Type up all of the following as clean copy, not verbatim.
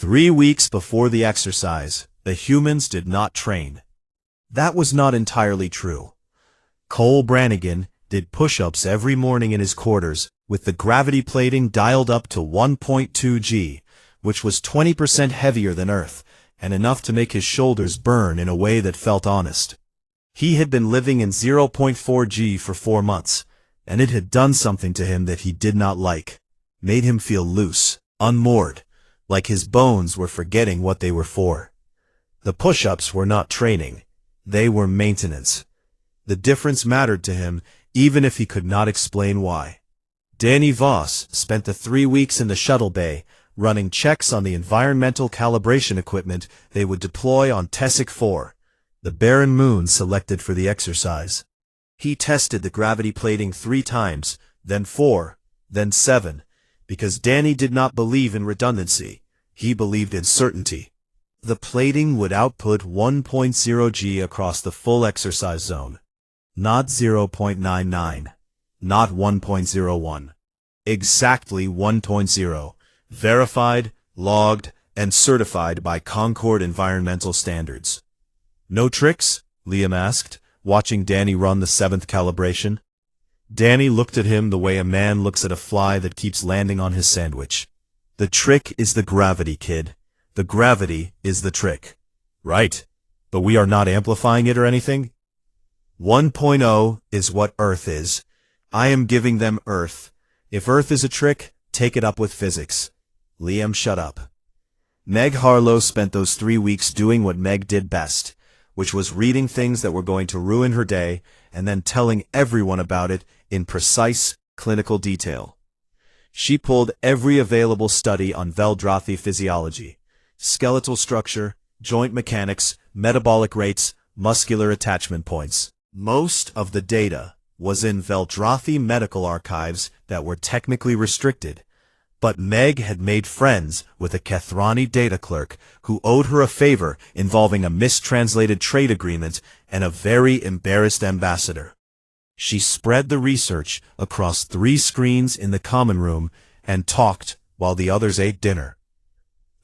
3 weeks before the exercise, the humans did not train. That was not entirely true. Cole Brannigan did push-ups every morning in his quarters, with the gravity plating dialed up to 1.2 G, which was 20% heavier than Earth, and enough to make his shoulders burn in a way that felt honest. He had been living in 0.4 G for 4 months, and it had done something to him that he did not like. Made him feel loose, unmoored, like his bones were forgetting what they were for. The push-ups were not training. They were maintenance. The difference mattered to him, even if he could not explain why. Danny Voss spent the 3 weeks in the shuttle bay, running checks on the environmental calibration equipment they would deploy on Tessic 4, the barren moon selected for the exercise. He tested the gravity plating 3 times, then 4, then 7, because Danny did not believe in redundancy. He believed in certainty. The plating would output 1.0 G across the full exercise zone. Not 0.99. Not 1.01. Exactly 1.0. Verified, logged, and certified by Concord Environmental Standards. No tricks? Liam asked, watching Danny run the 7th calibration. Danny looked at him the way a man looks at a fly that keeps landing on his sandwich. The trick is the gravity, kid. The gravity is the trick. Right. But we are not amplifying it or anything? 1.0 is what Earth is. I am giving them Earth. If Earth is a trick, take it up with physics. Liam, shut up. Meg Harlow spent those 3 weeks doing what Meg did best, which was reading things that were going to ruin her day and then telling everyone about it in precise, clinical detail. She pulled every available study on Veldrathi physiology, skeletal structure, joint mechanics, metabolic rates, muscular attachment points. Most of the data was in Veldrathi medical archives that were technically restricted, but Meg had made friends with a Kethrani data clerk who owed her a favor involving a mistranslated trade agreement and a very embarrassed ambassador. She spread the research across 3 screens in the common room and talked while the others ate dinner.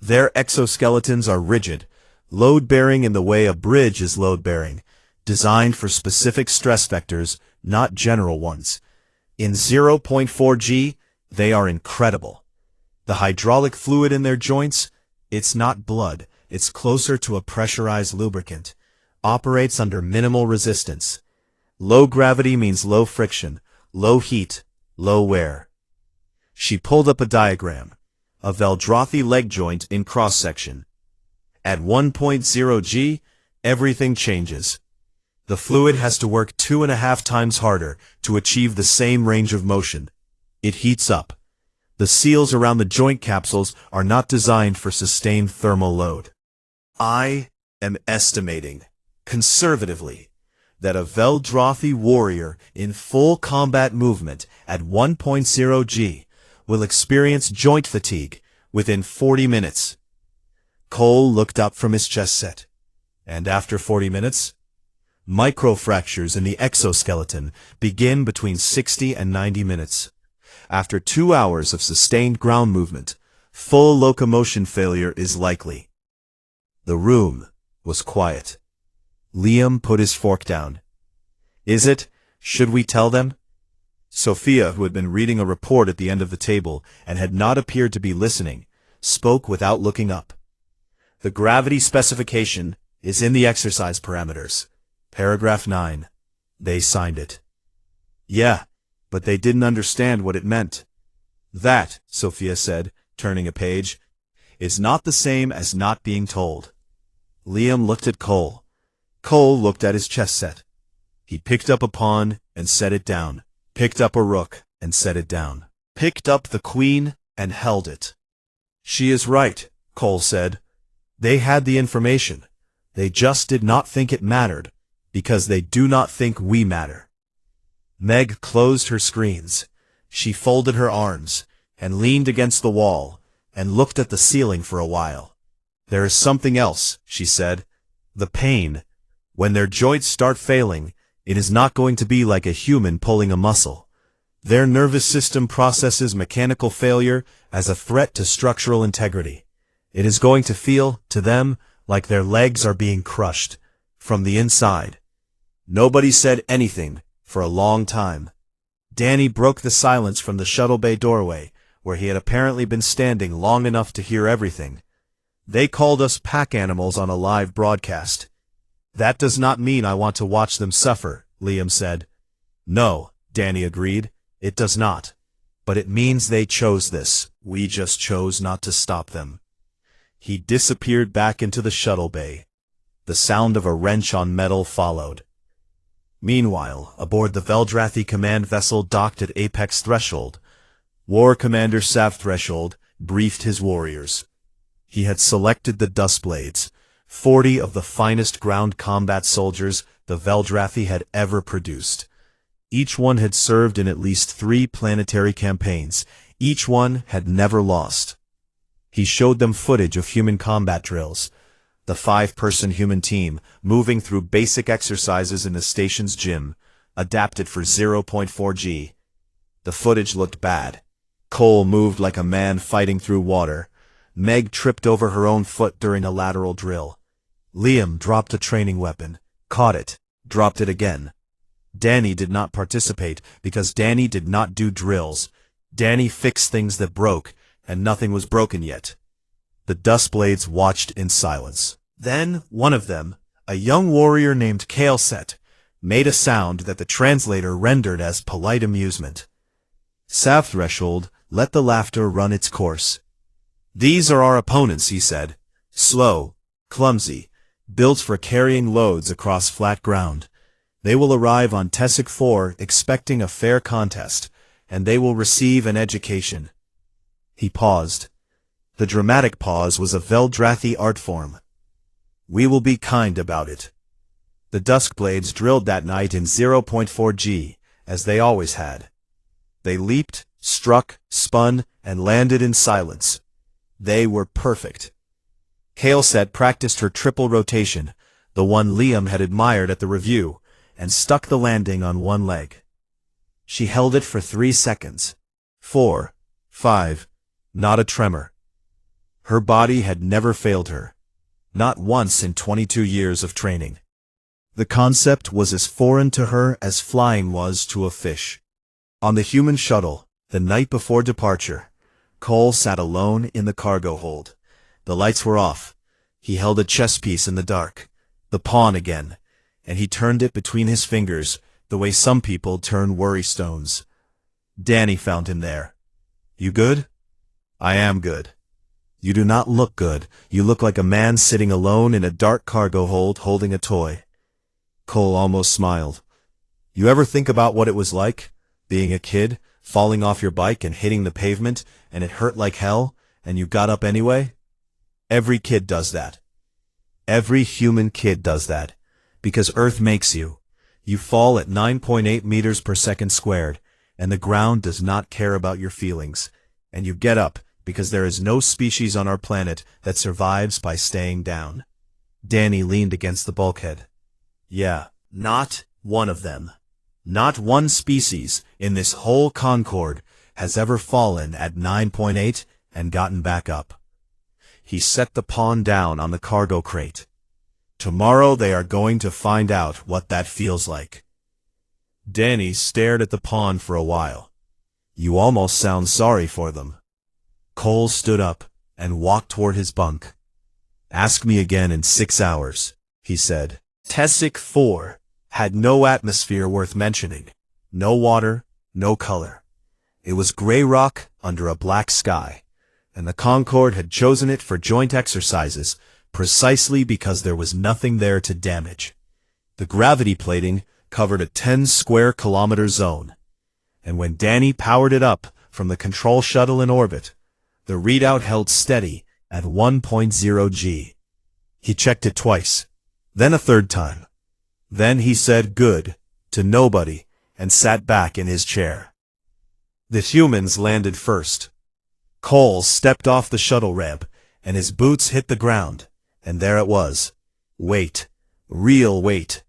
Their exoskeletons are rigid, load-bearing in the way a bridge is load-bearing, designed for specific stress vectors, not general ones. In 0.4 G, they are incredible. The hydraulic fluid in their joints, it's not blood, it's closer to a pressurized lubricant, operates under minimal resistance. Low gravity means low friction, low heat, low wear. She pulled up a diagram, a Veldrathi leg joint in cross-section. At 1.0 G, everything changes. The fluid has to work 2.5 times harder to achieve the same range of motion. It heats up. The seals around the joint capsules are not designed for sustained thermal load. I am estimating, conservatively, that a Veldrathi warrior in full combat movement at 1.0 G will experience joint fatigue within 40 minutes. Cole looked up from his chess set. And after 40 minutes? Microfractures in the exoskeleton begin between 60 and 90 minutes. After 2 hours of sustained ground movement, full locomotion failure is likely. The room was quiet. Liam put his fork down. Is it? Should we tell them? Sophia, who had been reading a report at the end of the table and had not appeared to be listening, spoke without looking up. The gravity specification is in the exercise parameters. Paragraph 9. They signed it. Yeah, but they didn't understand what it meant. That, Sophia said, turning a page, is not the same as not being told. Liam looked at Cole. Cole looked at his chess set. He picked up a pawn and set it down, picked up a rook and set it down, picked up the queen and held it. She is right, Cole said. They had the information. They just did not think it mattered, because they do not think we matter. Meg closed her screens. She folded her arms and leaned against the wall and looked at the ceiling for a while. There is something else, she said. The pain. When their joints start failing, it is not going to be like a human pulling a muscle. Their nervous system processes mechanical failure as a threat to structural integrity. It is going to feel, to them, like their legs are being crushed from the inside. Nobody said anything for a long time. Danny broke the silence from the shuttle bay doorway, where he had apparently been standing long enough to hear everything. They called us pack animals on a live broadcast. That does not mean I want to watch them suffer, Liam said. No, Danny agreed, it does not. But it means they chose this. We just chose not to stop them. He disappeared back into the shuttle bay. The sound of a wrench on metal followed. Meanwhile, aboard the Veldrathi command vessel docked at Apex Threshold, War Commander Sav Threshold briefed his warriors. He had selected the Dustblades, 40 of the finest ground combat soldiers the Veldrathi had ever produced. Each one had served in at least 3 planetary campaigns. Each one had never lost. He showed them footage of human combat drills, the 5-person human team moving through basic exercises in the station's gym, adapted for 0.4G. The footage looked bad. Cole moved like a man fighting through water. Meg tripped over her own foot during a lateral drill. Liam dropped a training weapon, caught it, dropped it again. Danny did not participate because Danny did not do drills. Danny fixed things that broke, and nothing was broken yet. The Dustblades watched in silence. Then one of them, a young warrior named Kaleset, made a sound that the translator rendered as polite amusement. Sav Threshold let the laughter run its course. These are our opponents, he said. Slow, clumsy, built for carrying loads across flat ground. They will arrive on Tessic 4 expecting a fair contest, and they will receive an education. He paused. The dramatic pause was a Veldrathi art form. We will be kind about it. The Duskblades drilled that night in 0.4G, as they always had. They leaped, struck, spun, and landed in silence. They were perfect. Kaleset practiced her triple rotation, the one Liam had admired at the review, and stuck the landing on one leg. She held it for 3 seconds. 4, 5, not a tremor. Her body had never failed her. Not once in 22 years of training. The concept was as foreign to her as flying was to a fish. On the human shuttle, the night before departure, Cole sat alone in the cargo hold. The lights were off. He held a chess piece in the dark, the pawn again, and he turned it between his fingers, the way some people turn worry stones. Danny found him there. You good? I am good. You do not look good. You look like a man sitting alone in a dark cargo hold holding a toy. Cole almost smiled. You ever think about what it was like, being a kid, falling off your bike and hitting the pavement, and it hurt like hell, and you got up anyway? Every kid does that. Every human kid does that. Because Earth makes you. You fall at 9.8 meters per second squared, and the ground does not care about your feelings. And you get up, because there is no species on our planet that survives by staying down. Danny leaned against the bulkhead. Yeah, not one of them. Not one species in this whole Concord has ever fallen at 9.8 and gotten back up. He set the pawn down on the cargo crate. Tomorrow they are going to find out what that feels like. Danny stared at the pawn for a while. You almost sound sorry for them. Cole stood up and walked toward his bunk. Ask me again in 6 hours, he said. Tessic 4 had no atmosphere worth mentioning. No water, no color. It was gray rock under a black sky, and the Concorde had chosen it for joint exercises precisely because there was nothing there to damage. The gravity plating covered a 10 square kilometer zone, and when Danny powered it up from the control shuttle in orbit, the readout held steady at 1.0 G. He checked it twice, then a third time. Then he said good to nobody and sat back in his chair. The humans landed first. Cole stepped off the shuttle ramp, and his boots hit the ground, and there it was. Weight. Real weight.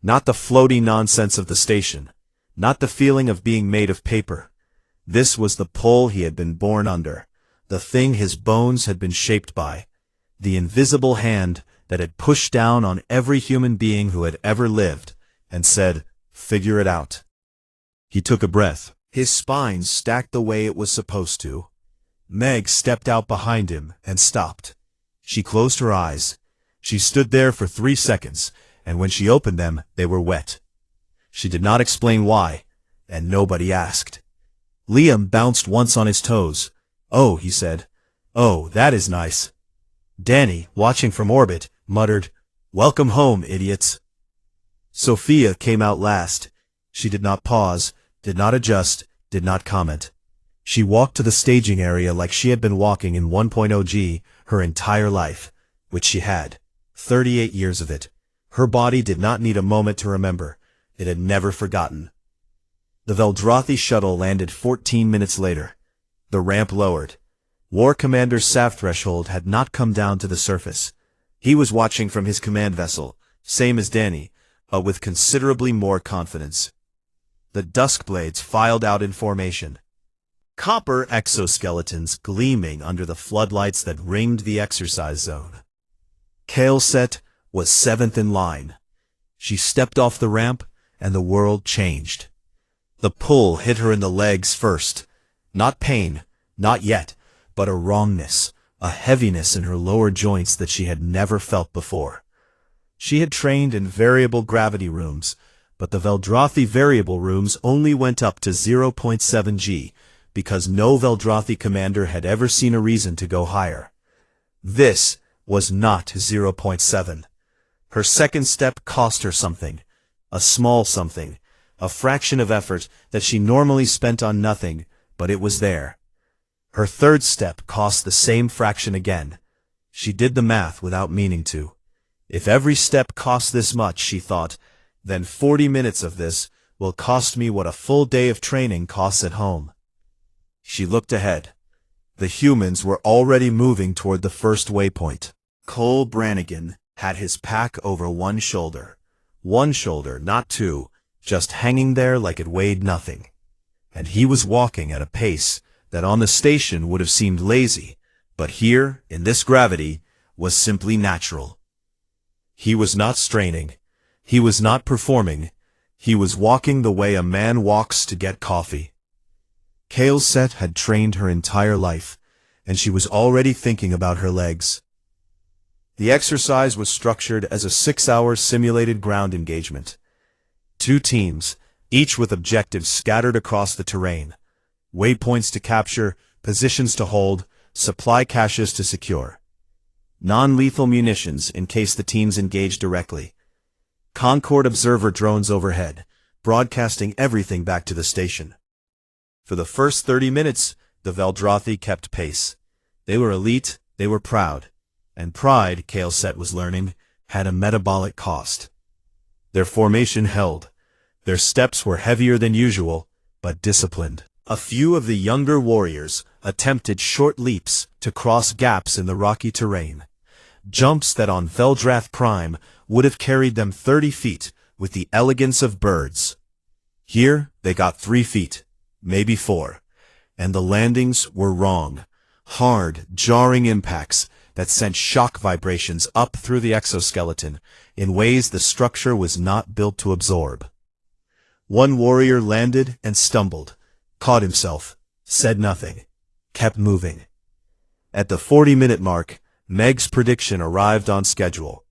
Not the floaty nonsense of the station. Not the feeling of being made of paper. This was the pull he had been born under, the thing his bones had been shaped by, the invisible hand that had pushed down on every human being who had ever lived, and said, "Figure it out." He took a breath. His spine stacked the way it was supposed to. Meg stepped out behind him and stopped. She closed her eyes. She stood there for 3 seconds, and when she opened them, they were wet. She did not explain why, and nobody asked. Liam bounced once on his toes. "Oh," he said. "Oh, that is nice." Danny, watching from orbit, muttered, "Welcome home, idiots." Sophia came out last. She did not pause, did not adjust, did not comment. She walked to the staging area like she had been walking in 1.0G her entire life, which she had. 38 years of it. Her body did not need a moment to remember. It had never forgotten. The Veldrathi shuttle landed 14 minutes later. The ramp lowered. War Commander Sav Threshold had not come down to the surface. He was watching from his command vessel, same as Danny, but with considerably more confidence. The Duskblades filed out in formation. Copper exoskeletons gleaming under the floodlights that ringed the exercise zone. Kael'set was 7th in line. She stepped off the ramp, and the world changed. The pull hit her in the legs first. Not pain, not yet, but a wrongness, a heaviness in her lower joints that she had never felt before. She had trained in variable gravity rooms, but the Veldrathi variable rooms only went up to 0.7 G, because no Veldrathi commander had ever seen a reason to go higher. This was not 0.7. Her second step cost her something, a small something, a fraction of effort that she normally spent on nothing, but it was there. Her third step cost the same fraction again. She did the math without meaning to. If every step cost this much, she thought, then 40 minutes of this will cost me what a full day of training costs at home. She looked ahead. The humans were already moving toward the first waypoint. Cole Brannigan had his pack over one shoulder. One shoulder, not two, just hanging there like it weighed nothing. And he was walking at a pace that on the station would have seemed lazy, but here, in this gravity, was simply natural. He was not straining. He was not performing. He was walking the way a man walks to get coffee. Kael'set had trained her entire life, and she was already thinking about her legs. The exercise was structured as a 6-hour simulated ground engagement. 2 teams, each with objectives scattered across the terrain. Waypoints to capture, positions to hold, supply caches to secure. Non-lethal munitions in case the teams engage directly. Concord observer drones overhead, broadcasting everything back to the station. For the first 30 minutes, the Veldrathi kept pace. They were elite, they were proud. And pride, Kael'set was learning, had a metabolic cost. Their formation held. Their steps were heavier than usual, but disciplined. A few of the younger warriors attempted short leaps to cross gaps in the rocky terrain. Jumps that on Veldrath Prime would have carried them 30 feet with the elegance of birds. Here, they got 3 feet, maybe 4, and the landings were wrong. Hard, jarring impacts that sent shock vibrations up through the exoskeleton in ways the structure was not built to absorb. One warrior landed and stumbled, caught himself, said nothing, kept moving. At the 40-minute mark, Meg's prediction arrived on schedule.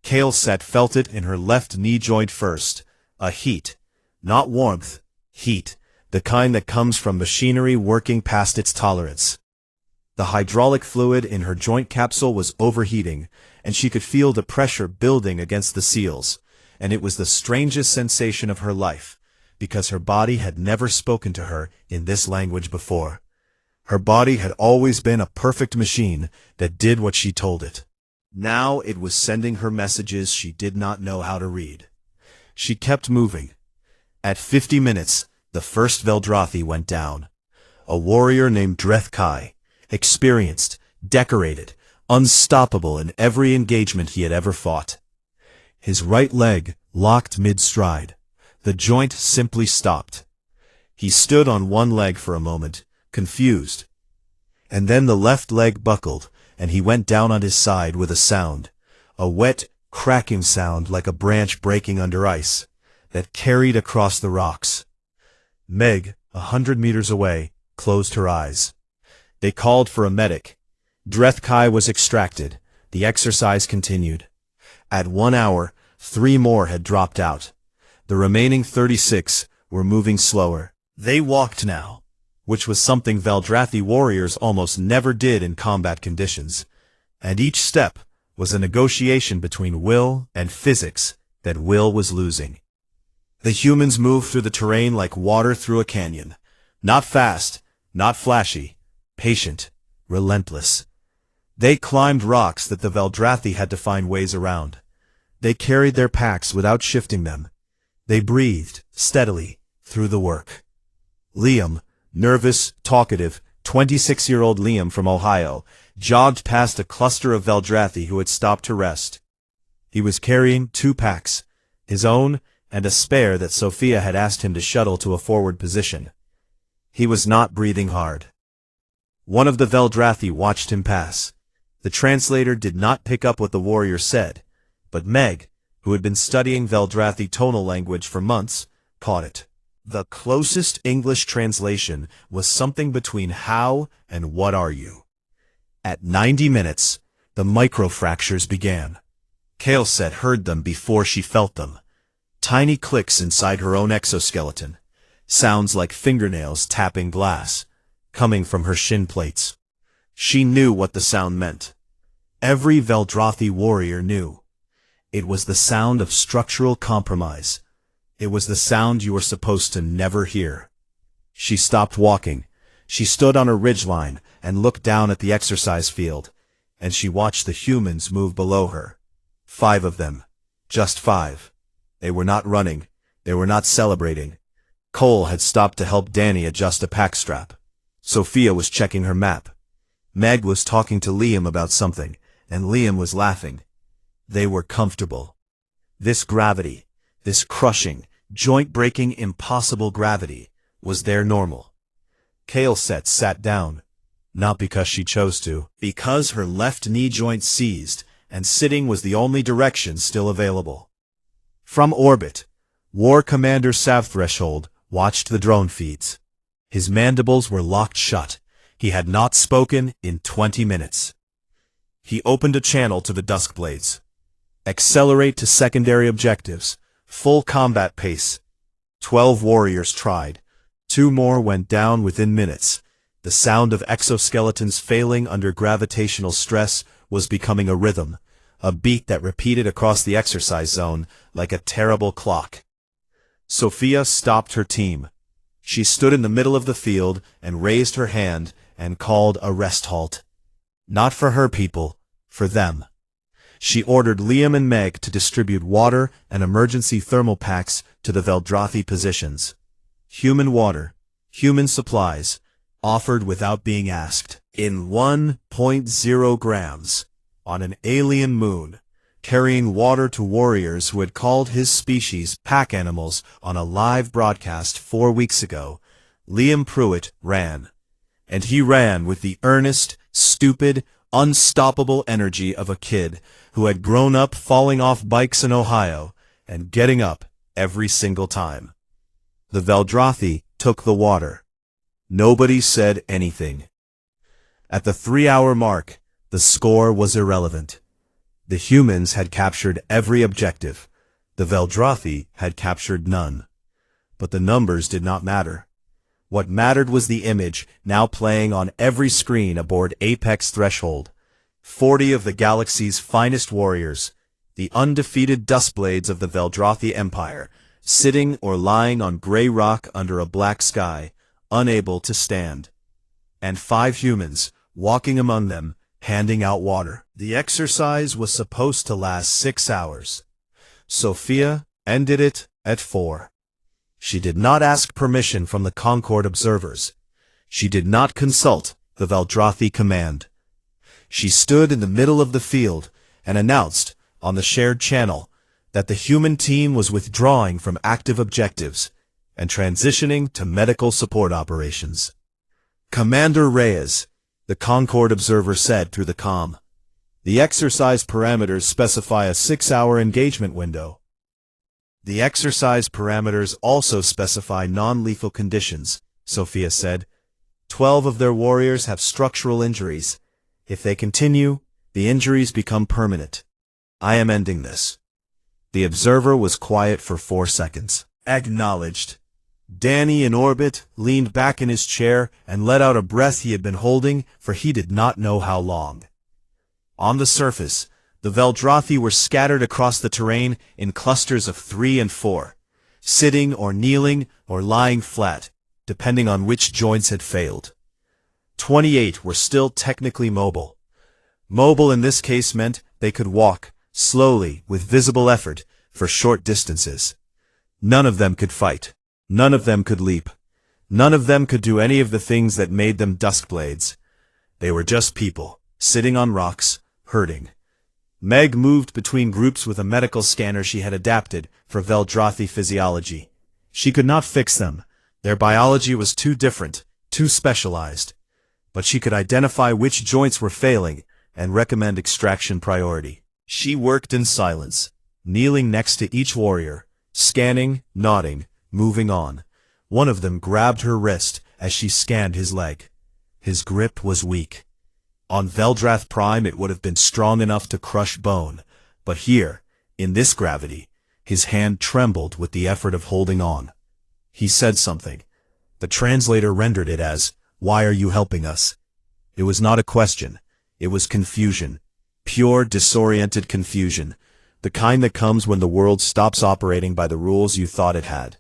Kael'set felt it in her left knee joint first, a heat, not warmth, heat, the kind that comes from machinery working past its tolerance. The hydraulic fluid in her joint capsule was overheating, and she could feel the pressure building against the seals, and it was the strangest sensation of her life, because her body had never spoken to her in this language before. Her body had always been a perfect machine that did what she told it. Now it was sending her messages she did not know how to read. She kept moving. At 50 minutes, the first Veldrathi went down. A warrior named Drethkai, experienced, decorated, unstoppable in every engagement he had ever fought. His right leg locked mid-stride. The joint simply stopped. He stood on one leg for a moment, confused. And then the left leg buckled, and he went down on his side with a sound, a wet, cracking sound like a branch breaking under ice, that carried across the rocks. Meg, 100 meters away, closed her eyes. They called for a medic. Drethkai was extracted. The exercise continued. At 1 hour, 3 more had dropped out. The remaining 36 were moving slower. They walked now, which was something Veldrathi warriors almost never did in combat conditions, and each step was a negotiation between will and physics that Will was losing. The humans moved through the terrain like water through a canyon. Not fast, not flashy, patient, relentless. They climbed rocks that the Veldrathi had to find ways around. They carried their packs without shifting them. They breathed, steadily, through the work. Liam, nervous, talkative, 26-year-old Liam from Ohio, jogged past a cluster of Veldrathi who had stopped to rest. He was carrying 2 packs, his own and a spare that Sophia had asked him to shuttle to a forward position. He was not breathing hard. One of the Veldrathi watched him pass. The translator did not pick up what the warrior said, but Meg, who had been studying Veldrathi tonal language for months, caught it. The closest English translation was something between how and what are you. At 90 minutes, the microfractures began. Kael'set heard them before she felt them. Tiny clicks inside her own exoskeleton. Sounds like fingernails tapping glass, coming from her shin plates. She knew what the sound meant. Every Veldrathi warrior knew. It was the sound of structural compromise. It was the sound you were supposed to never hear. She stopped walking. She stood on a ridgeline and looked down at the exercise field, and she watched the humans move below her. 5 of them. Just 5. They were not running. They were not celebrating. Cole had stopped to help Danny adjust a pack strap. Sophia was checking her map. Meg was talking to Liam about something, and Liam was laughing. They were comfortable. This gravity, this crushing, joint-breaking, impossible gravity, was their normal. Kael'set sat down, not because she chose to, because her left knee joint seized, and sitting was the only direction still available. From orbit, War Commander Savthreshold watched the drone feeds. His mandibles were locked shut. He had not spoken in 20 minutes. He opened a channel to the Duskblades. Accelerate to secondary objectives. Full combat pace. 12 warriors tried. 2 more went down within minutes. The sound of exoskeletons failing under gravitational stress was becoming a rhythm, a beat that repeated across the exercise zone like a terrible clock. Sophia stopped her team. She stood in the middle of the field and raised her hand and called a rest halt. Not for her people, for them. She ordered Liam and Meg to distribute water and emergency thermal packs to the Veldrathi positions. Human water, human supplies, offered without being asked. In 1.0 grams, on an alien moon, carrying water to warriors who had called his species pack animals on a live broadcast 4 weeks ago, Liam Pruitt ran. And he ran with the earnest, stupid, unstoppable energy of a kid who had grown up falling off bikes in Ohio and getting up every single time. The Veldrathi took the water. Nobody said anything. At the 3-hour mark, the score was irrelevant. The humans had captured every objective. The Veldrathi had captured none. But the numbers did not matter. What mattered was the image now playing on every screen aboard Apex Threshold. 40 of the galaxy's finest warriors, the undefeated Duskblades of the Veldrathi Empire, sitting or lying on gray rock under a black sky, unable to stand. And 5 humans, walking among them, handing out water. The exercise was supposed to last 6 hours. Sophia ended it at 4. She did not ask permission from the Concord observers. She did not consult the Veldrathi command. She stood in the middle of the field and announced, on the shared channel, that the human team was withdrawing from active objectives and transitioning to medical support operations. Commander Reyes, the Concord observer said through the comm. The exercise parameters specify a 6-hour engagement window. The exercise parameters also specify non-lethal conditions, Sophia said. 12 of their warriors have structural injuries. If they continue, the injuries become permanent. I am ending this. The observer was quiet for 4 seconds. Acknowledged. Danny, in orbit, leaned back in his chair and let out a breath he had been holding for he did not know how long. On the surface, the Veldrathi were scattered across the terrain in clusters of 3 and 4, sitting or kneeling or lying flat, depending on which joints had failed. 28 were still technically mobile. Mobile in this case meant they could walk, slowly, with visible effort, for short distances. None of them could fight. None of them could leap. None of them could do any of the things that made them Duskblades. They were just people, sitting on rocks, hurting. Meg moved between groups with a medical scanner she had adapted for Veldrathi physiology. She could not fix them. Their biology was too different, too specialized. But she could identify which joints were failing and recommend extraction priority. She worked in silence, kneeling next to each warrior, scanning, nodding, moving on. One of them grabbed her wrist as she scanned his leg. His grip was weak. On Veldrath Prime it would have been strong enough to crush bone, but here, in this gravity, his hand trembled with the effort of holding on. He said something. The translator rendered it as, "Why are you helping us?" It was not a question. It was confusion. Pure, disoriented confusion. The kind that comes when the world stops operating by the rules you thought it had.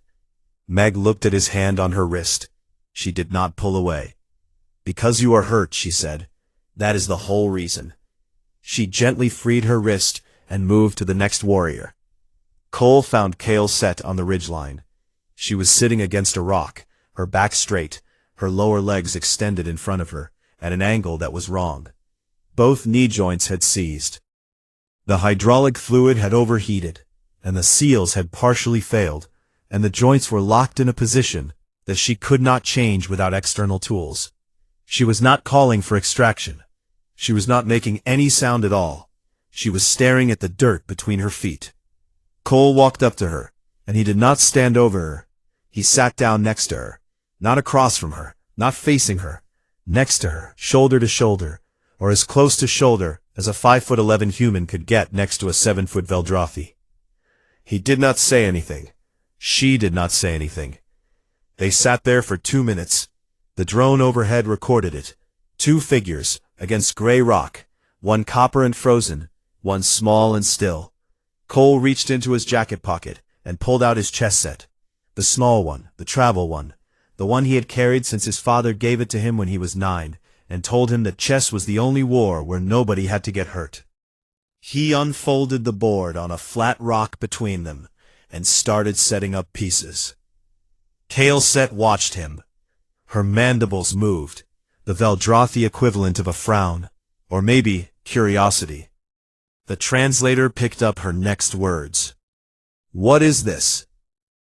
Meg looked at his hand on her wrist. She did not pull away. "Because you are hurt," she said. "That is the whole reason." She gently freed her wrist and moved to the next warrior. Cole found Kale set on the ridgeline. She was sitting against a rock, her back straight, her lower legs extended in front of her, at an angle that was wrong. Both knee joints had seized. The hydraulic fluid had overheated, and the seals had partially failed, and the joints were locked in a position that she could not change without external tools. She was not calling for extraction. She was not making any sound at all. She was staring at the dirt between her feet. Cole walked up to her, and he did not stand over her. He sat down next to her, not across from her, not facing her, next to her, shoulder to shoulder, or as close to shoulder as a 5'11" human could get next to a 7-foot Veldrathi. He did not say anything. She did not say anything. They sat there for 2 minutes. The drone overhead recorded it. 2 figures, against gray rock, one copper and frozen, one small and still. Cole reached into his jacket pocket and pulled out his chess set. The small one, the travel one, the one he had carried since his father gave it to him when he was 9, and told him that chess was the only war where nobody had to get hurt. He unfolded the board on a flat rock between them, and started setting up pieces. Kale Set watched him. Her mandibles moved, the Veldrathi equivalent of a frown, or maybe curiosity. The translator picked up her next words. "What is this?"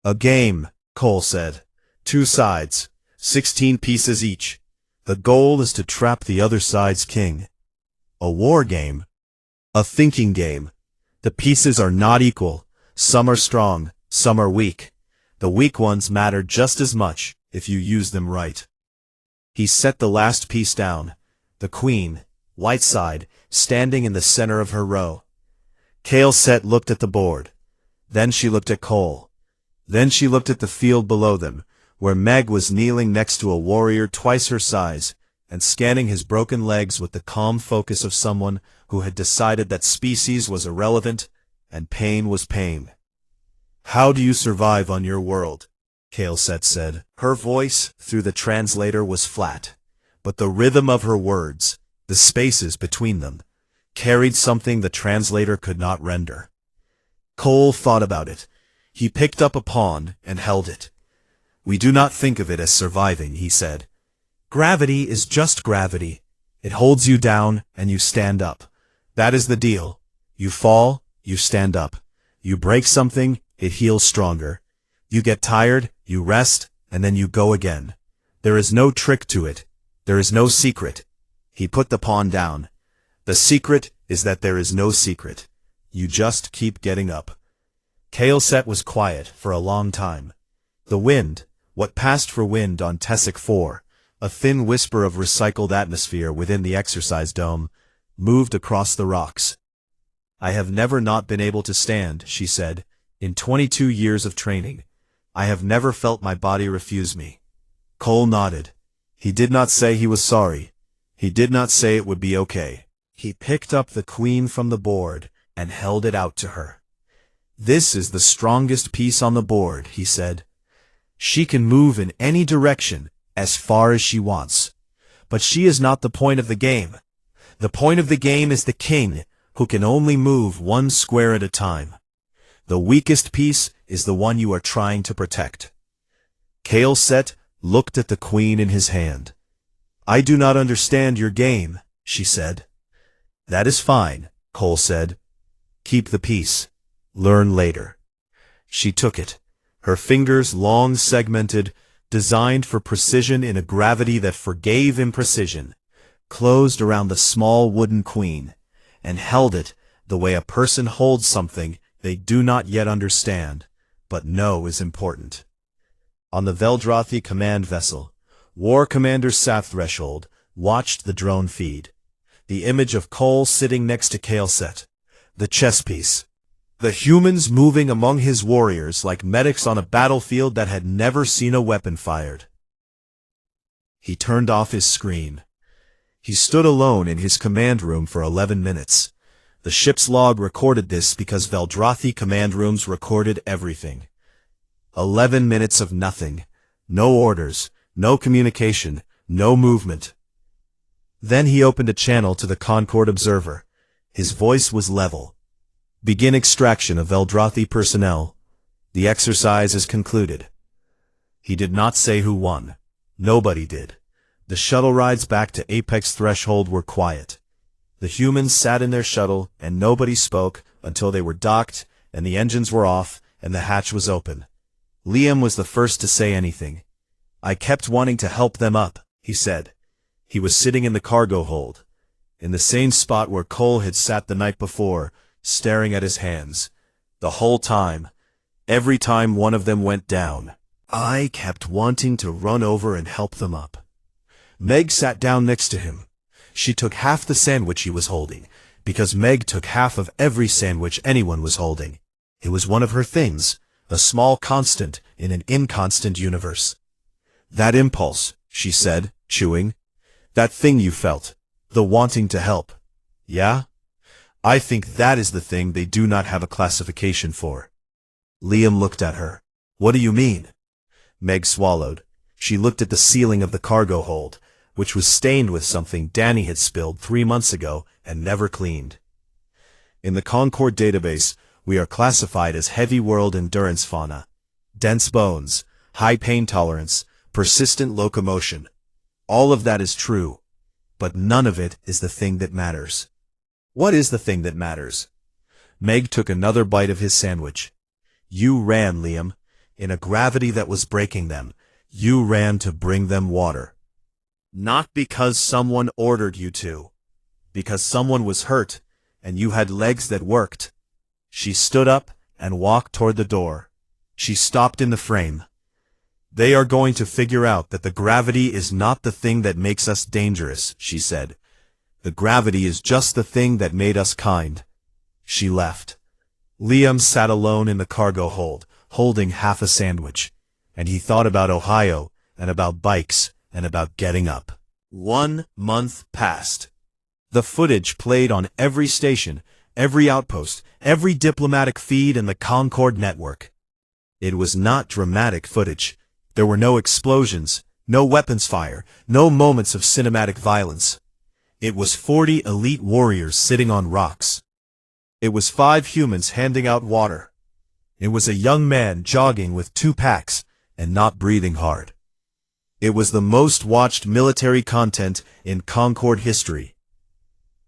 "A game," Cole said. 2 sides, 16 pieces each. The goal is to trap the other side's king. "A war game?" "A thinking game. The pieces are not equal. Some are strong, some are weak. The weak ones matter just as much if you use them right." He set the last piece down, the queen, white side, standing in the center of her row. Kale Set looked at the board. Then she looked at Cole. Then she looked at the field below them, where Meg was kneeling next to a warrior twice her size, and scanning his broken legs with the calm focus of someone who had decided that species was irrelevant and pain was pain. "How do you survive on your world?" Kale Set said. Her voice, through the translator, was flat, but the rhythm of her words, the spaces between them, carried something the translator could not render. Cole thought about it. He picked up a pawn and held it. "We do not think of it as surviving," he said. "Gravity is just gravity. It holds you down and you stand up. That is the deal. You fall, you stand up. You break something, it heals stronger. You get tired, you rest, and then you go again. There is no trick to it. There is no secret. He put the pawn down. The secret is that there is no secret. You just keep getting up. HFY was quiet for a long time. The wind, what passed for wind on Tessic 4, a thin whisper of recycled atmosphere within the exercise dome, moved across the rocks. I have never not been able to stand, she said. In 22 years of training, I have never felt my body refuse me. Cole nodded. He did not say he was sorry. He did not say it would be okay. He picked up the queen from the board and held it out to her. This is the strongest piece on the board, he said. She can move in any direction as far as she wants. But she is not the point of the game. The point of the game is the king, who can only move one square at a time. The weakest piece is the one you are trying to protect. HFY looked at the queen in his hand. I do not understand your game, she said. That is fine, Cole said. Keep the piece. Learn later. She took it, her fingers long segmented, designed for precision in a gravity that forgave imprecision, closed around the small wooden queen, and held it the way a person holds something they do not yet understand, but know is important. On the Veldrathi command vessel, War Commander Sath Threshold watched the drone feed. The image of Cole sitting next to HFY, the chess piece. The humans moving among his warriors like medics on a battlefield that had never seen a weapon fired. He turned off his screen. He stood alone in his command room for 11 minutes. The ship's log recorded this because Veldrathi command rooms recorded everything. 11 minutes of nothing. No orders, no communication, no movement. Then he opened a channel to the Concord Observer. His voice was level. Begin extraction of Veldrathi personnel. The exercise is concluded. He did not say who won. Nobody did. The shuttle rides back to Apex Threshold were quiet. The humans sat in their shuttle and nobody spoke until they were docked and the engines were off and the hatch was open. Liam was the first to say anything. I kept wanting to help them up, he said. He was sitting in the cargo hold, in the same spot where Cole had sat the night before, staring at his hands. The whole time, every time one of them went down, I kept wanting to run over and help them up. Meg sat down next to him. She took half the sandwich he was holding, because Meg took half of every sandwich anyone was holding. It was one of her things, a small constant in an inconstant universe. That impulse, she said, chewing. That thing you felt. The wanting to help. Yeah? I think that is the thing they do not have a classification for. Liam looked at her. What do you mean? Meg swallowed. She looked at the ceiling of the cargo hold, which was stained with something Danny had spilled 3 months ago and never cleaned. In the Concord database, we are classified as heavy world endurance fauna. Dense bones, high pain tolerance, persistent locomotion. All of that is true, but none of it is the thing that matters. What is the thing that matters? Meg took another bite of his sandwich. You ran, Liam. In a gravity that was breaking them, you ran to bring them water. Not because someone ordered you to. Because someone was hurt, and you had legs that worked. She stood up and walked toward the door. She stopped in the frame. They are going to figure out that the gravity is not the thing that makes us dangerous, she said. The gravity is just the thing that made us kind. She left. Liam sat alone in the cargo hold, holding half a sandwich, and he thought about Ohio, and about bikes, and about getting up. 1 month passed. The footage played on every station, every outpost, every diplomatic feed in the Concord network. It was not dramatic footage. There were no explosions, no weapons fire, no moments of cinematic violence. It was 40 elite warriors sitting on rocks. It was 5 humans handing out water. It was a young man jogging with 2 packs and not breathing hard. It was the most watched military content in Concord history.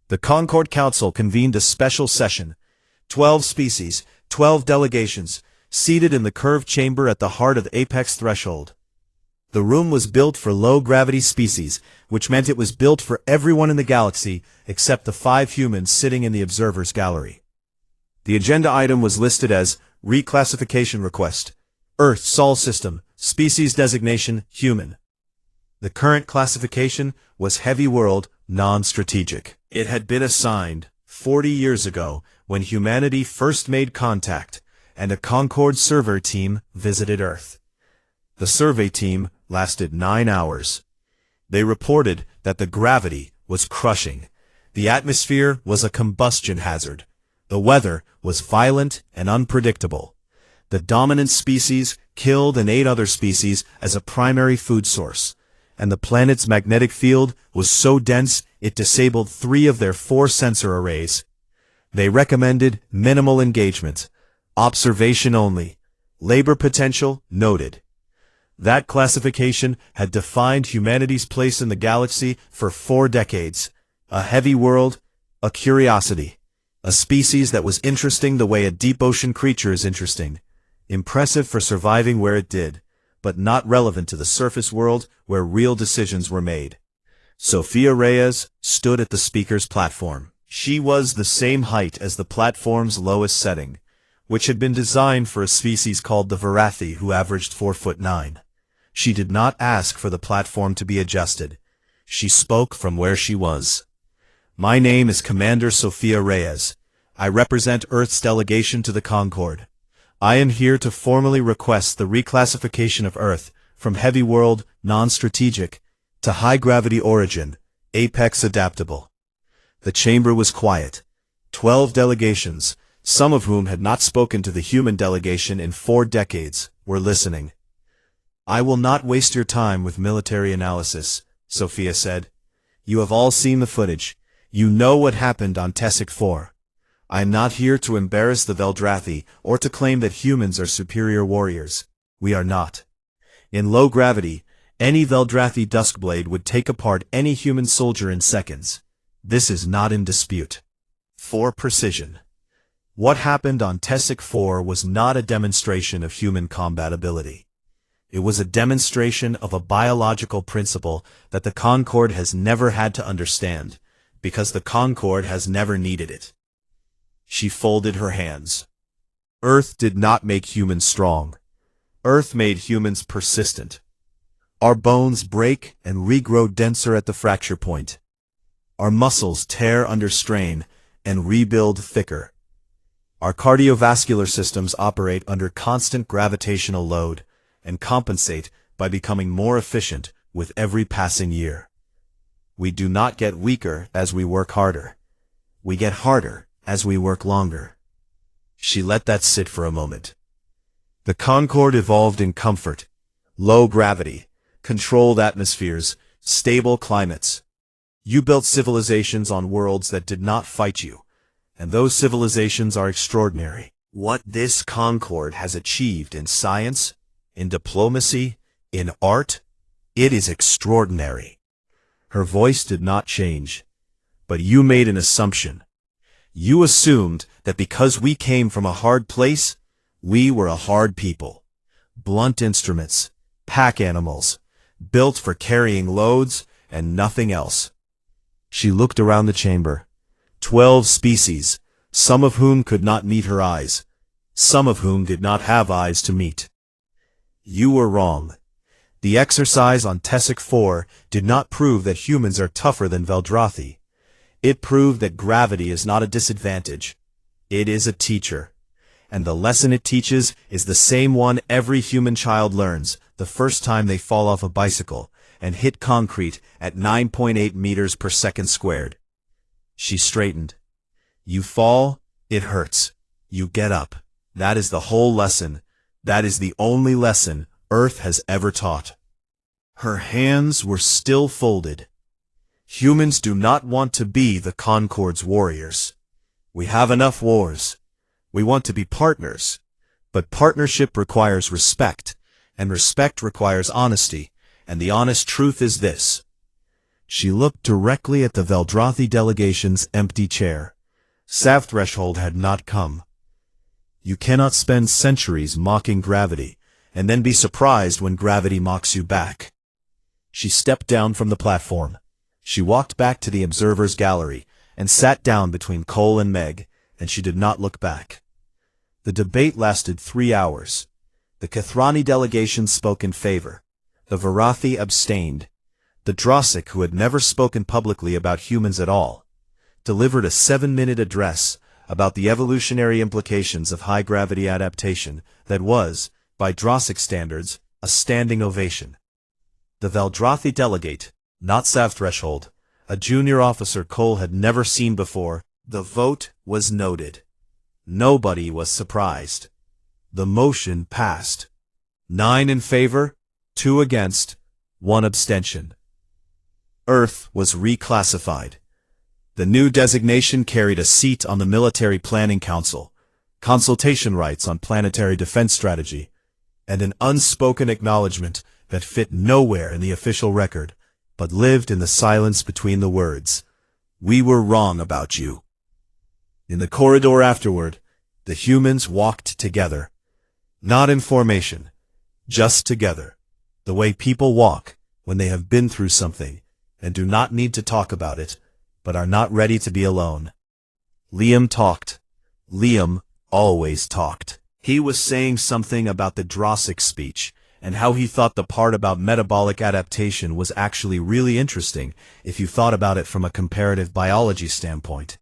The Concord Council convened a special session. 12 species, 12 delegations, seated in the curved chamber at the heart of Apex Threshold. The room was built for low-gravity species, which meant it was built for everyone in the galaxy except the 5 humans sitting in the observer's gallery. The agenda item was listed as Reclassification Request, Earth Sol System, Species Designation, Human. The current classification was Heavy World, Non-Strategic. It had been assigned 40 years ago when humanity first made contact and a Concorde survey team visited Earth. The survey team lasted 9 hours. They reported that the gravity was crushing. The atmosphere was a combustion hazard. The weather was violent and unpredictable. The dominant species killed and ate other species as a primary food source, and the planet's magnetic field was so dense it disabled 3 of their 4 sensor arrays. They recommended minimal engagement, observation only, labor potential noted. That classification had defined humanity's place in the galaxy for 4 decades. A heavy world, a curiosity, a species that was interesting the way a deep ocean creature is interesting, impressive for surviving where it did, but not relevant to the surface world where real decisions were made. Sophia Reyes stood at the speaker's platform. She was the same height as the platform's lowest setting, which had been designed for a species called the Varathi who averaged 4'9". She did not ask for the platform to be adjusted. She spoke from where she was. My name is Commander Sophia Reyes. I represent Earth's delegation to the Concorde. I am here to formally request the reclassification of Earth from Heavy World, Non-Strategic, to High Gravity Origin, Apex Adaptable. The chamber was quiet. 12 delegations, some of whom had not spoken to the human delegation in 4 decades, were listening. I will not waste your time with military analysis, Sophia said. You have all seen the footage. You know what happened on Tessic 4. I am not here to embarrass the Veldrathi or to claim that humans are superior warriors. We are not. In low gravity, any Veldrathi Duskblade would take apart any human soldier in seconds. This is not in dispute. For precision. What happened on Tessic 4 was not a demonstration of human combat ability. It was a demonstration of a biological principle that the Concorde has never had to understand, because the Concorde has never needed it. She folded her hands. Earth did not make humans strong. Earth made humans persistent. Our bones break and regrow denser at the fracture point. Our muscles tear under strain and rebuild thicker. Our cardiovascular systems operate under constant gravitational load and compensate by becoming more efficient with every passing year. We do not get weaker as we work harder. We get harder as we work longer. She let that sit for a moment. The Concorde evolved in comfort, low gravity, controlled atmospheres, stable climates. You built civilizations on worlds that did not fight you, and those civilizations are extraordinary. What this Concorde has achieved in science, in diplomacy, in art, it is extraordinary. Her voice did not change, but you made an assumption. You assumed that because we came from a hard place, we were a hard people. Blunt instruments, pack animals, built for carrying loads and nothing else. She looked around the chamber. 12 species, some of whom could not meet her eyes, some of whom did not have eyes to meet. You were wrong. The exercise on Tessic 4 did not prove that humans are tougher than Veldrathi. It proved that gravity is not a disadvantage. It is a teacher. And the lesson it teaches is the same one every human child learns the first time they fall off a bicycle and hit concrete at 9.8 meters per second squared. She straightened. You fall, it hurts. You get up. That is the whole lesson. That is the only lesson Earth has ever taught. Her hands were still folded. Humans do not want to be the Concorde's warriors. We have enough wars. We want to be partners. But partnership requires respect, and respect requires honesty, and the honest truth is this. She looked directly at the Veldrathi delegation's empty chair. Sav threshold had not come. You cannot spend centuries mocking gravity and then be surprised when gravity mocks you back. She stepped down from the platform. She walked back to the observers' gallery and sat down between Cole and Meg, and she did not look back. The debate lasted 3 hours. The Kathrani delegation spoke in favor. The Varathi abstained. The Drossik, who had never spoken publicly about humans at all, delivered a 7-minute address about the evolutionary implications of high-gravity adaptation that was, by Drossik standards, a standing ovation. The Veldrathi delegate, not Sav Threshold, a junior officer Cole had never seen before, the vote was noted. Nobody was surprised. The motion passed. 9 in favor, 2 against, 1 abstention. Earth was reclassified. The new designation carried a seat on the Military Planning Council, consultation rights on planetary defense strategy, and an unspoken acknowledgement that fit nowhere in the official record, but lived in the silence between the words. We were wrong about you. In the corridor afterward, the humans walked together. Not in formation, just together, the way people walk when they have been through something and do not need to talk about it, but are not ready to be alone. Liam talked. Liam always talked. He was saying something about the Drossik speech, and how he thought the part about metabolic adaptation was actually really interesting if you thought about it from a comparative biology standpoint.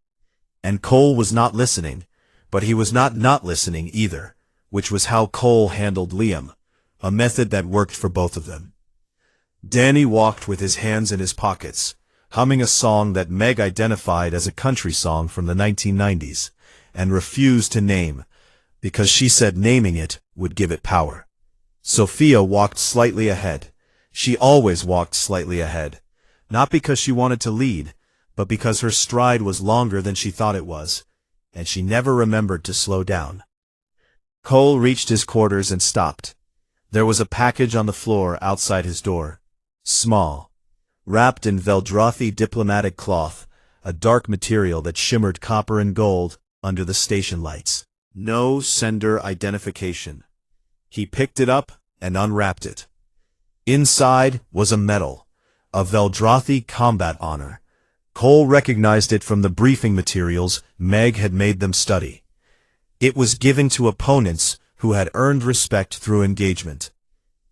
And Cole was not listening, but he was not listening either, which was how Cole handled Liam, a method that worked for both of them. Danny walked with his hands in his pockets, humming a song that Meg identified as a country song from the 1990s, and refused to name, because she said naming it would give it power. Sophia walked slightly ahead. She always walked slightly ahead, not because she wanted to lead, but because her stride was longer than she thought it was, and she never remembered to slow down. Cole reached his quarters and stopped. There was a package on the floor outside his door. Small, wrapped in Veldrathi diplomatic cloth, a dark material that shimmered copper and gold under the station lights. No sender identification. He picked it up and unwrapped it. Inside was a medal, a Veldrathi combat honor. Cole recognized it from the briefing materials Meg had made them study. It was given to opponents who had earned respect through engagement.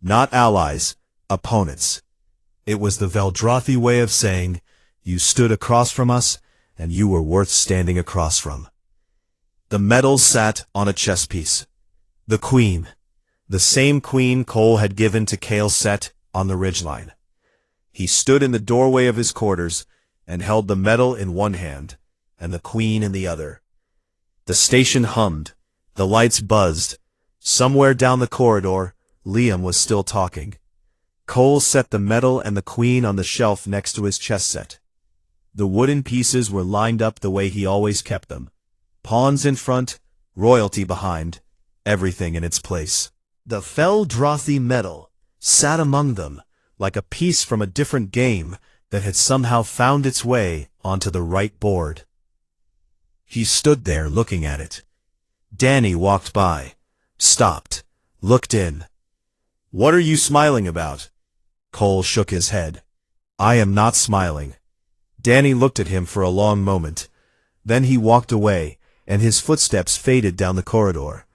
Not allies, opponents. It was the Veldrathi way of saying, you stood across from us, and you were worth standing across from. The medal sat on a chess piece. The queen. The same queen Cole had given to Kale Set on the ridgeline. He stood in the doorway of his quarters and held the medal in one hand and the queen in the other. The station hummed. The lights buzzed. Somewhere down the corridor, Liam was still talking. Cole set the medal and the queen on the shelf next to his chess set. The wooden pieces were lined up the way he always kept them. Pawns in front, royalty behind, everything in its place. The Veldrathi medal sat among them, like a piece from a different game that had somehow found its way onto the right board. He stood there looking at it. Danny walked by, stopped, looked in. What are you smiling about? Cole shook his head. I am not smiling. Danny looked at him for a long moment. Then he walked away, and his footsteps faded down the corridor.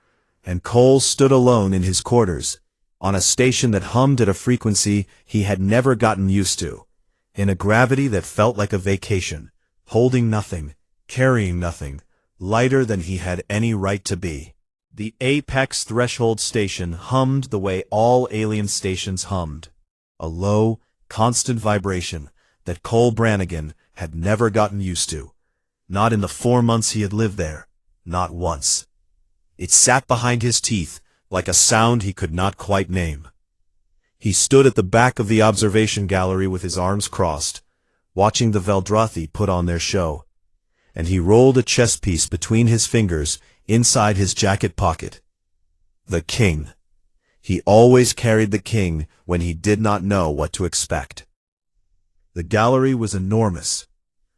And Cole stood alone in his quarters, on a station that hummed at a frequency he had never gotten used to, in a gravity that felt like a vacation, holding nothing, carrying nothing, lighter than he had any right to be. The apex threshold station hummed the way all alien stations hummed, a low, constant vibration that Cole Brannigan had never gotten used to, not in the 4 months he had lived there, not once. It sat behind his teeth like a sound he could not quite name. He stood at the back of the observation gallery with his arms crossed, watching the Veldrathi put on their show, and he rolled a chess piece between his fingers inside his jacket pocket. The king. He always carried the king when he did not know what to expect. The gallery was enormous,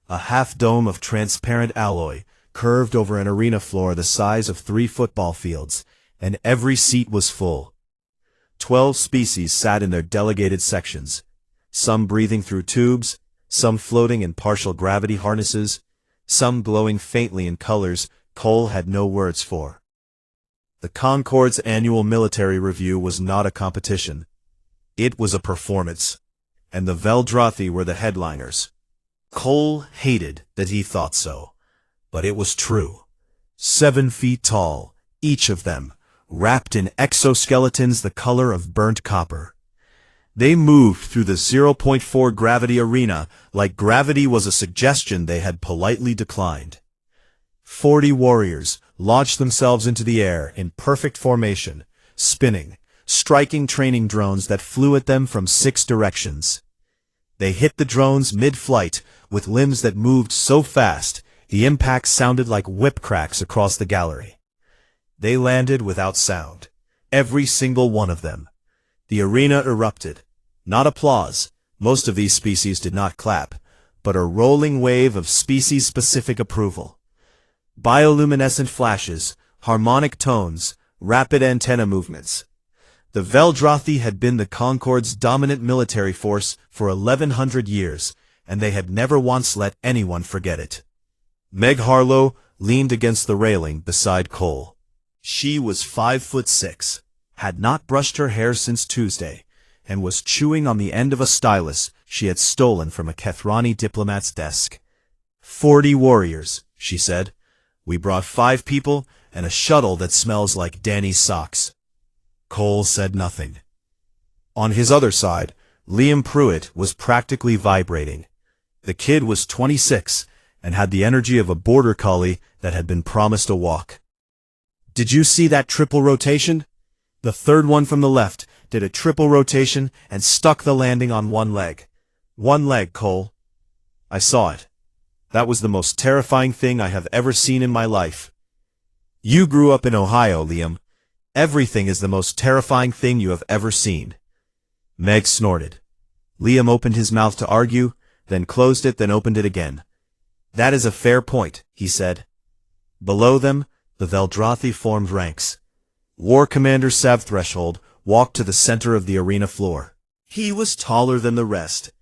a half-dome of transparent alloy curved over an arena floor the size of 3 football fields, and every seat was full. 12 species sat in their delegated sections, some breathing through tubes, some floating in partial gravity harnesses, some glowing faintly in colors Cole had no words for. The Concorde's annual military review was not a competition. It was a performance, and the Veldrathi were the headliners. Cole hated that he thought so, but it was true. 7 feet tall, each of them, wrapped in exoskeletons the color of burnt copper. They moved through the 0.4 gravity arena like gravity was a suggestion they had politely declined. 40 warriors launched themselves into the air in perfect formation, spinning, striking training drones that flew at them from 6 directions. They hit the drones mid-flight with limbs that moved so fast the impact sounded like whip cracks across the gallery. They landed without sound, every single one of them. The arena erupted. Not applause, most of these species did not clap, but a rolling wave of species-specific approval. Bioluminescent flashes, harmonic tones, rapid antenna movements. The Veldrathi had been the Concorde's dominant military force for 1100 years, and they had never once let anyone forget it. Meg Harlow leaned against the railing beside Cole. She was 5'6", had not brushed her hair since Tuesday, and was chewing on the end of a stylus she had stolen from a Kethrani diplomat's desk. 40 warriors, she said. We brought 5 people and a shuttle that smells like Danny's socks. Cole said nothing. On his other side, Liam Pruitt was practically vibrating. The kid was 26 and had the energy of a border collie that had been promised a walk. Did you see that triple rotation? The third one from the left did a triple rotation and stuck the landing on one leg. One leg, Cole. I saw it. That was the most terrifying thing I have ever seen in my life. You grew up in Ohio, Liam. Everything is the most terrifying thing you have ever seen. Meg snorted. Liam opened his mouth to argue, then closed it, then opened it again. That is a fair point, he said. Below them, the Veldrathi formed ranks. War Commander Sav Threshold walked to the center of the arena floor. He was taller than the rest,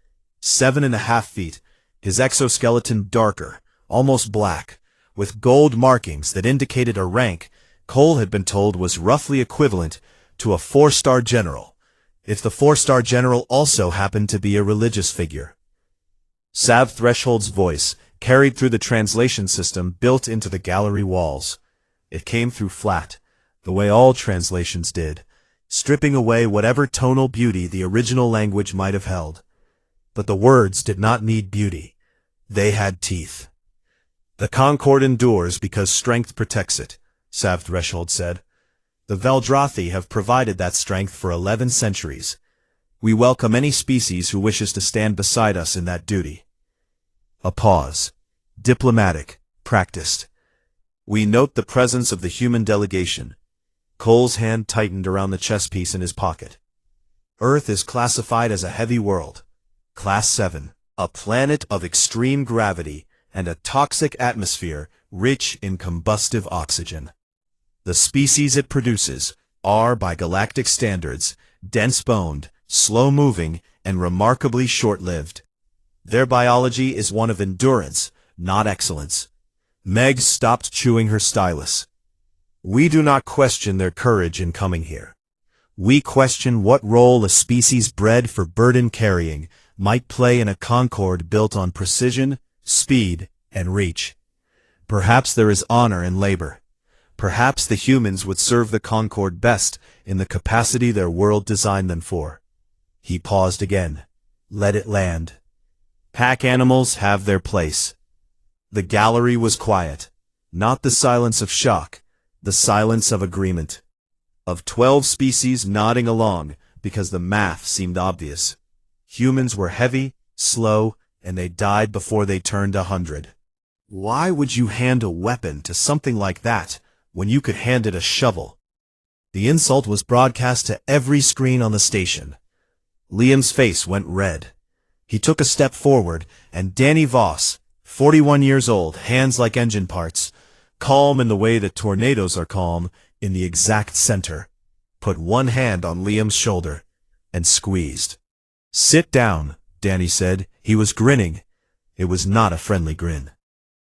7.5 feet, his exoskeleton darker, almost black, with gold markings that indicated a rank Cole had been told was roughly equivalent to a 4-star general, if the 4-star general also happened to be a religious figure. Sav Threshold's voice carried through the translation system built into the gallery walls. It came through flat, the way all translations did, stripping away whatever tonal beauty the original language might have held. But the words did not need beauty. They had teeth. The Concorde endures because strength protects it, Sav Threshold said. The Veldrathi have provided that strength for 11 centuries. We welcome any species who wishes to stand beside us in that duty. A pause. Diplomatic. Practiced. We note the presence of the human delegation. Cole's hand tightened around the chess piece in his pocket. Earth is classified as a heavy world. Class 7. A planet of extreme gravity and a toxic atmosphere rich in combustive oxygen. The species it produces are, by galactic standards, dense-boned, slow-moving, and remarkably short-lived. Their biology is one of endurance, not excellence. Meg stopped chewing her stylus. We do not question their courage in coming here. We question what role a species bred for burden carrying might play in a Concorde built on precision, speed, and reach. Perhaps there is honor in labor. Perhaps the humans would serve the Concorde best in the capacity their world designed them for. He paused again. Let it land. Pack animals have their place. The gallery was quiet. Not the silence of shock, the silence of agreement. Of 12 species nodding along because the math seemed obvious. Humans were heavy, slow, and they died before they turned 100. Why would you hand a weapon to something like that when you could hand it a shovel? The insult was broadcast to every screen on the station. Liam's face went red. He took a step forward, and Danny Voss, 41 years old, hands like engine parts, calm in the way that tornadoes are calm, in the exact center. put one hand on Liam's shoulder, and squeezed. "Sit down," Danny said. He was grinning. It was not a friendly grin.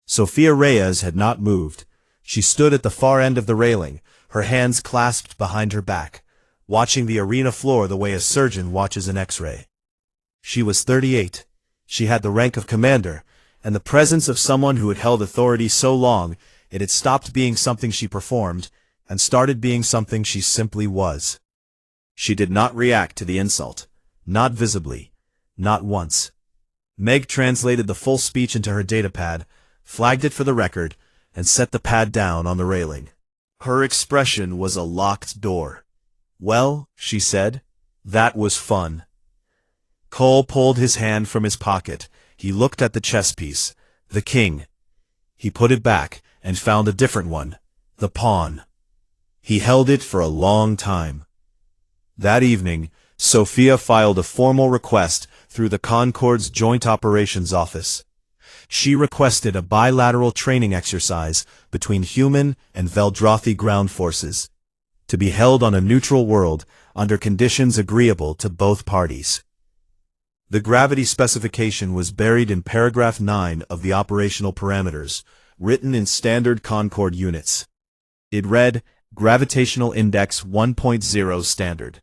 Sophia Reyes had not moved. She stood at the far end of the railing, her hands clasped behind her back, watching the arena floor the way a surgeon watches an X-ray. She was 38. She had the rank of commander, and the presence of someone who had held authority so long it had stopped being something she performed and started being something she simply was. She did not react to the insult, not visibly, not once. Meg translated the full speech into her datapad, flagged it for the record, and set the pad down on the railing. Her expression was a locked door. "Well," she said, "that was fun." Cole pulled his hand from his pocket. He looked at the chess piece, the king. He put it back and found a different one, the pawn. He held it for a long time. That evening, Sophia filed a formal request through the Concord's Joint Operations Office. She requested a bilateral training exercise between human and Veldrathi ground forces, to be held on a neutral world under conditions agreeable to both parties. The gravity specification was buried in paragraph 9 of the operational parameters, written in standard Concord units. It read, Gravitational Index 1.0 Standard.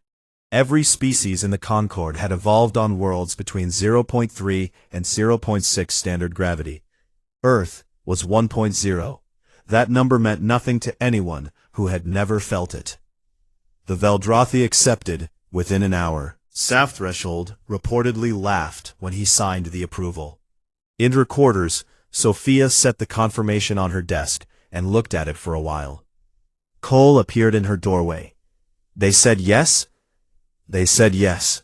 Every species in the Concord had evolved on worlds between 0.3 and 0.6 standard gravity. Earth was 1.0. That number meant nothing to anyone who had never felt it. The Veldrathi accepted within an hour. Saf Threshold reportedly laughed when he signed the approval. In her quarters, Sophia set the confirmation on her desk and looked at it for a while. Cole appeared in her doorway. "They said yes?" "They said yes."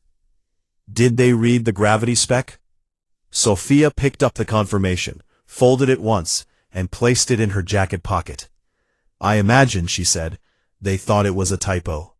"Did they read the gravity spec?" Sophia picked up the confirmation, folded it once, and placed it in her jacket pocket. "I imagine," she said, "they thought it was a typo."